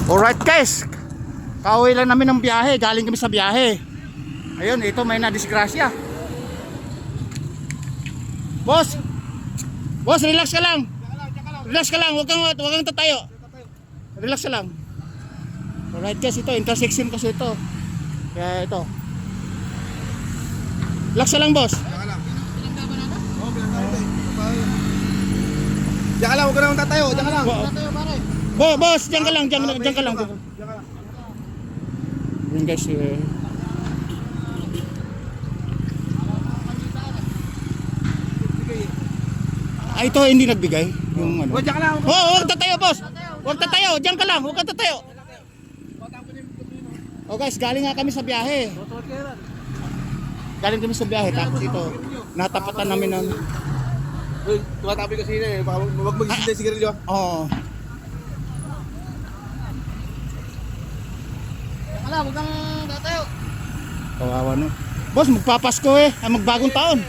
Alright guys, kauwi lang namin ng biyahe, galing kami sa biyahe. Ayun, ito may nadisgrasya. Boss, boss, relax ka lang. Relax ka lang, huwag kang tatayo. Relax ka lang. Alright guys, ito intersection kasi ito. Kaya ito. Relax ka lang boss. Diyan ka lang, huwag ka naman tatayo. Diyan ka lang. Boss, diyan ka lang, diyan ka lang. Yun guys, ito hindi nagbigay yung ano. Diyan ka lang. Huwag tatayo boss. Huwag tatayo, diyan ka lang, huwag ka tatayo. Oh guys, galing nga kami sa biyahe. Galing kami sa biyahe, tapos ito natapatan namin ng Uy, tumatabi kasi yun eh. Huwag mag-isip tayo sigarilyo. oo. Wala, huwag kang tatayo. Kawawa no. Boss, magpapasko eh, magbagong taon.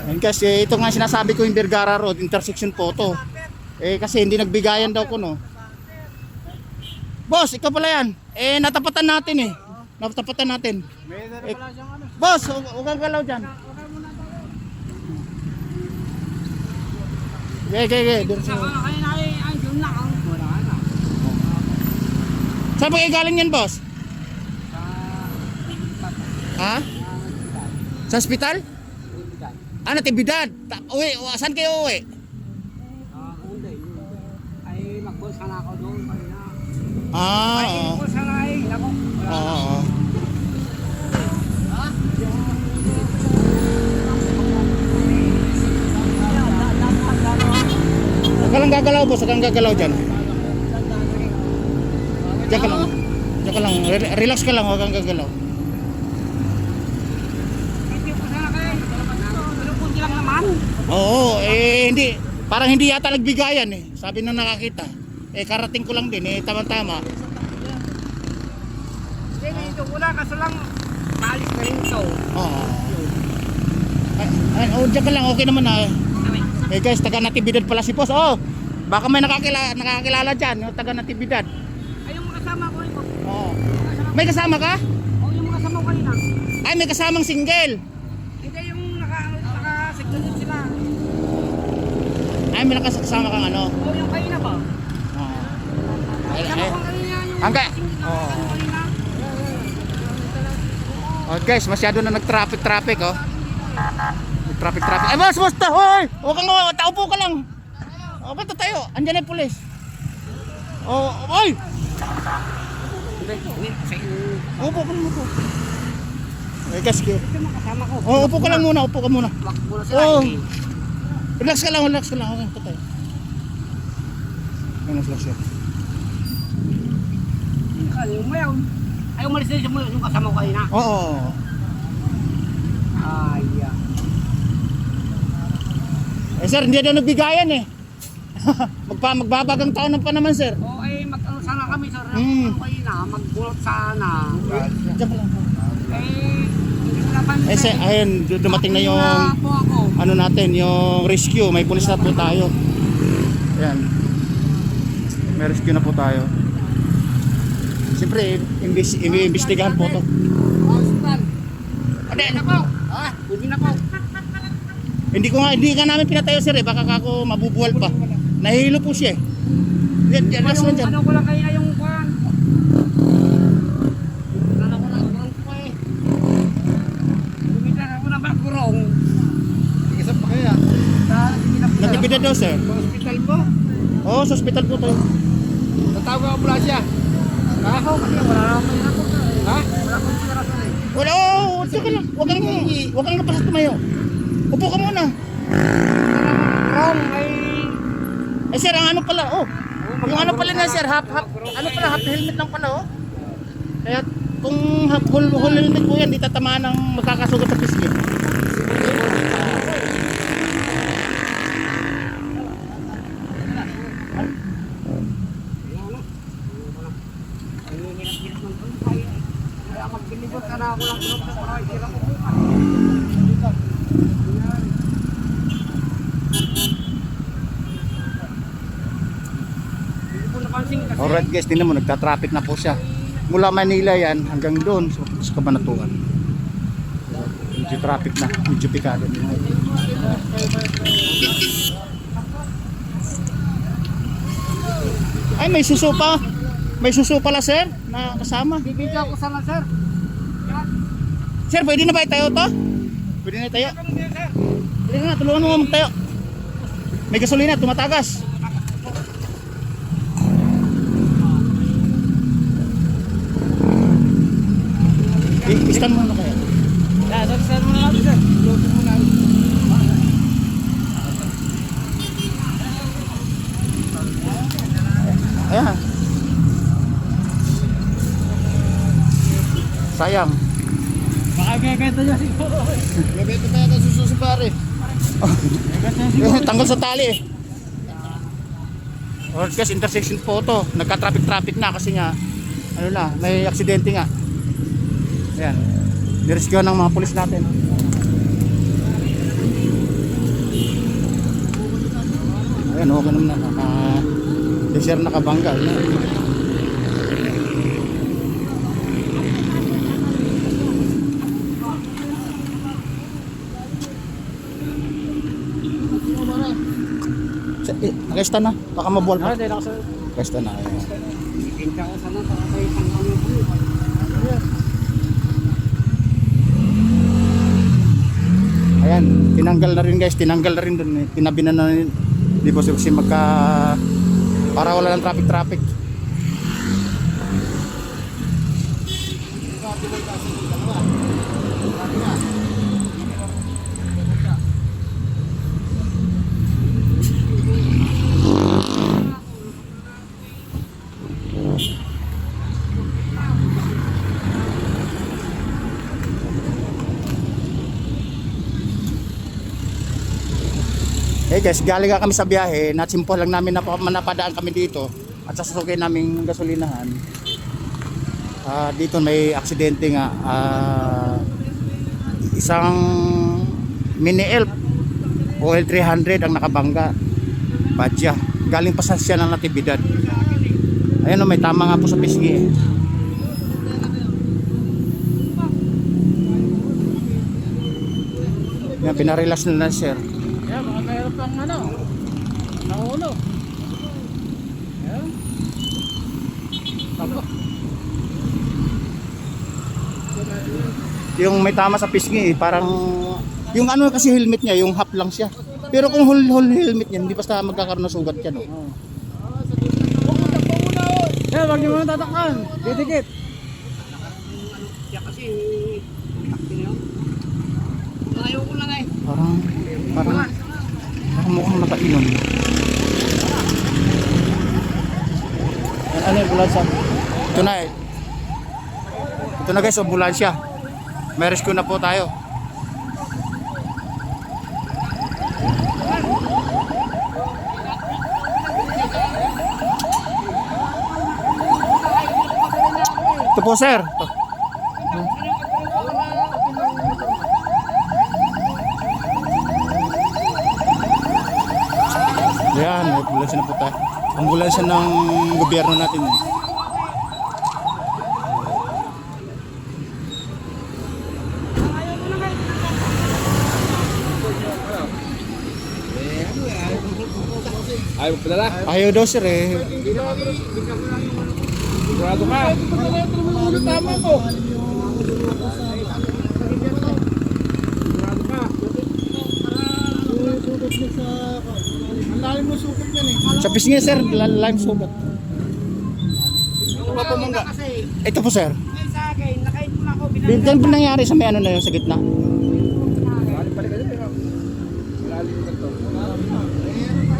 Ayun kasi ito nga sinasabi ko yung Vergara Road, intersection po to. Eh kasi hindi nagbigayan daw ko no. Boss, ikaw pala yan. Eh natapatan natin eh. Natapatan natin. Eh, boss, huwag kang galaw dyan. Okay. Saan pa kayo galing yan, boss? Ha? Sa ospital? Ah, Natividad. Uwi, saan kayo uwi? Ay, mag-bulsa na ako doon. Ah, Ay, oo. bulsa na eh. Oo. Huwag ka lang gagalaw, boss. Huwag kang gagalaw dyan. Diyan ka lang. Diyan ka lang. Relax ka lang. Huwag kang gagalaw. Hindi ko sana kayo. Tulog lang naman. Oo, eh hindi. Parang hindi yata nagbigayan eh. Sabi nung nakakita. Eh karating ko lang din eh. Tama-tama. Hindi, dito wala. Kaso lang, maalis na rin ito. Oo. Oh, diyan ka lang. Okay naman na eh. Eh guys, taga Natividad pala si boss. Oh, baka may nakakilala dyan. Yung taga Natividad. Ay, yung makasama ko ito. Oo. May kasama ka? O, yung makasama ko kanina. Ay, may kasamang single. Hindi, yung naka-signal din sila. Ay, may nakasama kang ano. O, yung kanina ba? Oo. Kasama ko kanina yung Hanggang. ano kanina. Oh guys, masyado na nag-traffic oh. Traffic. Ay, boss, hoy! Huwag kang taupo ka lang. Oh, ba't tayo? Andiyan na yung pulis. Oh, oy! Upo ka lang, upo. Ay, guys, Ito makasama ko. oh, upo ka lang muna, upo ka muna. Mula sila. Oh. eh. Relax ka lang. Okay, ito tayo. Relax siya. Yung mayaw. Ay, umalis na yung kasama ko kanina. Oo. Ay, Eh, sir, hindi daw nagbigayan eh. Magbabagang taon na pa naman, sir. O, ay, mag-ano sana kami, sir. Hmm. Kanina, magbulot sana. Diyan ka lang. Eh, hindi ko napansin. Eh, sir, ayun, dumating na yung Wala po ako. ano natin, yung rescue. May pulis na po tayo. Ayan. May rescue na po tayo. Siyempre, imbestigahan po to. Hospital. Hindi, Hindi na po. Hindi na po. hindi ka namin pinatayo, sir eh. Baka ako mabubuwal pa. Nahihilo po siya eh. Relax lang dyan. Ano ko lang kaya yung kwan. Ano ko lang ko eh. Bumita ako na bagurong. Isa pa kaya. Natividad daw, sir. Hospital po. Oo, sa hospital po tayo. Tatawag ang ambulansya. Ako kasi wala naman yun ako. Ha? Wala akong sinarasan eh. Wala, oo, diyan ka lang. Huwag kang napasas tumayo. Upo ka muna. Wrong ay... Eh, sir, ang ano pala, oh. Yung ano pala na, sir, half helmet lang pala, oh. Kaya, kung whole helmet po yan, di tatamaan ng magkakasugat sa pisngi. Kaya mag-deliver ka na ako lang tulog sa Alright guys, tingnan mo, nagta-traffic na po siya. Mula Manila yan hanggang doon sa Cabanatuan. Medyo traffic na, medyo pikado. Ay, may suso pa. May suso pala sir, na kasama. Bibigyan ko sana sir. Sir, pwede na ba tayo to? Pwede na tayo? Pwede na, tulungan mo magtayo. May gasolina, tumatagas. Istan mo na kaya. Sir mo na natin sir. Loading mo na. Ayan. Sayang. Baka bebenta niya siguro. Bebenta tayo ng sususi pare. Tanggal sa tali eh. Or guys, intersection po to. Nagka-traffic na kasi nga ano na, may aksidente nga. Ayan. Nirescue ng mga pulis natin. Ayan, okay naman na. Sir nakabangga. Nakaista na. Baka mabuwal pa. Nakaista na. Bibigyan ko sana para kayo pang Ayan, tinanggal na rin guys, tinanggal na rin dun eh. Tinabi na rin. Di po kasi magka para wala ng traffic. Eh guys, galing nga kami sa biyahe, natsimpo lang namin na napadaan kami dito at sasasukin naming gasolinahan. Dito may aksidente nga, isang mini elf OL 300 ang nakabangga, Badya, galing pa sa siya ng Natividad. Ayan o, may tama nga po sa pisngi eh. Yan, pinarelax na sir. Yeah, baka mayroon pang ano. Naulo. Yeah. Tama. Yung may tama sa pisngi eh, parang yung ano kasi helmet niya, yung half lang siya. Pero kung whole helmet niya, hindi basta magkakaroon ng sugat yan. Oh. Yeah, wag niyo muna tatakpan. Didikit. Ayaw ko lang eh. Parang mukhang nakainom. Ano yung ambulansya? Ito na eh. Ito na guys, ambulansya. May rescue na po tayo. Ito po sir. Ayan, may ambulansya na po tayo. Ambulansya ng gobyerno natin. Ayaw mo padala? Ayaw daw sir eh. Sigurado ka? Tama ko. Ang lalim mo sukot yan eh. Sa pisngi sir, lime sugat. Ito ba pamangga? Ito po sir. Sa akin, nakain mo na ako. Bintan po nangyari sa may ano na yun sa gitna. Malalim pala kasi. Malalim na to.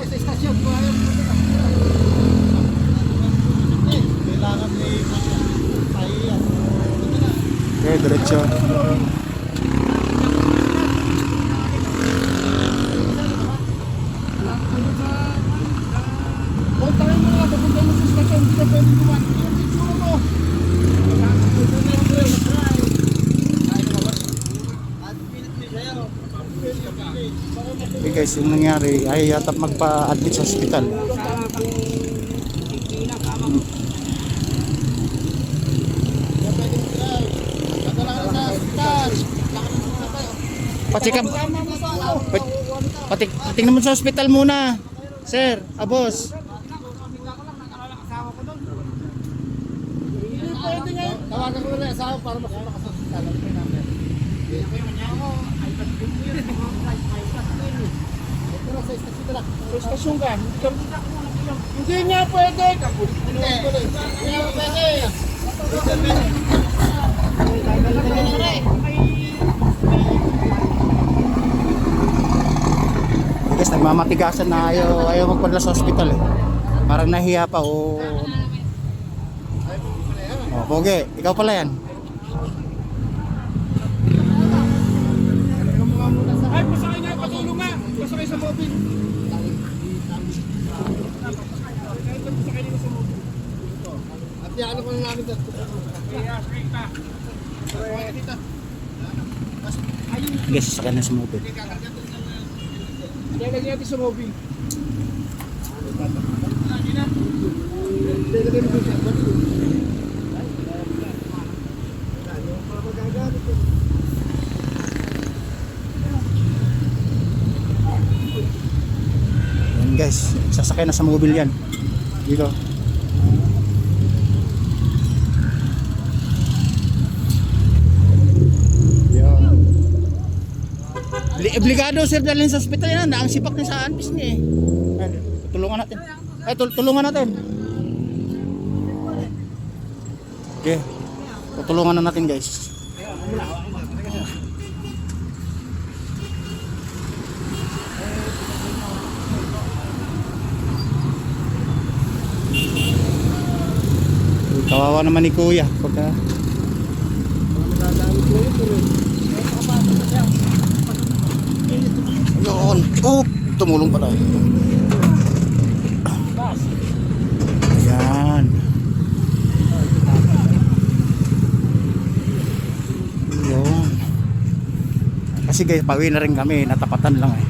Sa istasyon ko ayaw mo. Kailangan may pahiya. Okay, diretso. Puntahin mo nga, papunta mo sa istasyon. Hindi ka pwede kumain. Yung picture mo. guys, yung nangyari ay yata magpa-admit sa hospital. Pacheck up. Patingnan mo sa hospital muna. Sir, boss. Tawagan ko na yung asawa para makasama ka sa hospital. Ano yung number? Ito na sa istasyon na lang. Sa istasyon ka. Hindi nga pwede. Hindi nga pwede. Guys, nagmamatigasan na ayaw magpadala sa hospital eh. Parang nahiya pa o... Oh, Pogi, ikaw pala yan. Ay, pasakay nga, patulong nga. Pasakay sa mobile. At ano ko na namin dito. Guys, sasakyan na sa mobile. Lagyan natin sa mobile. Yan guys, sasakyan na sa mobile yan. Dito. Obligado sir dalhin sa ospital yan. Ang sipak niya sa anpis niya eh. Ay, tulungan natin. Ay, tulungan natin. Okay. Tutulungan na natin guys. Kawawa naman ni Kuya. Pagka... Yun. Oh, tumulong pala. Ayan. Yun. Kasi guys, pauwi na rin kami. Natapatan lang eh.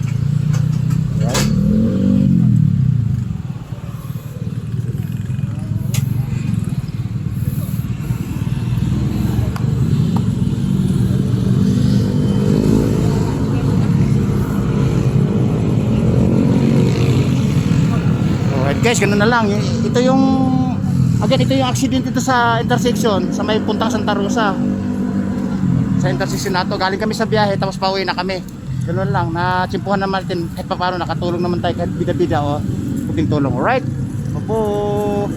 Right? Guys, ganun na lang. Ito yung accident dito sa intersection sa may puntang Santa Rosa. Sa intersection na to, galing kami sa biyahe tapos pauwi na kami. Ganun lang, natsimpuhan naman natin kahit pa paano nakatulong naman tayo kahit bida-bida o puting tulong. Alright? Opo.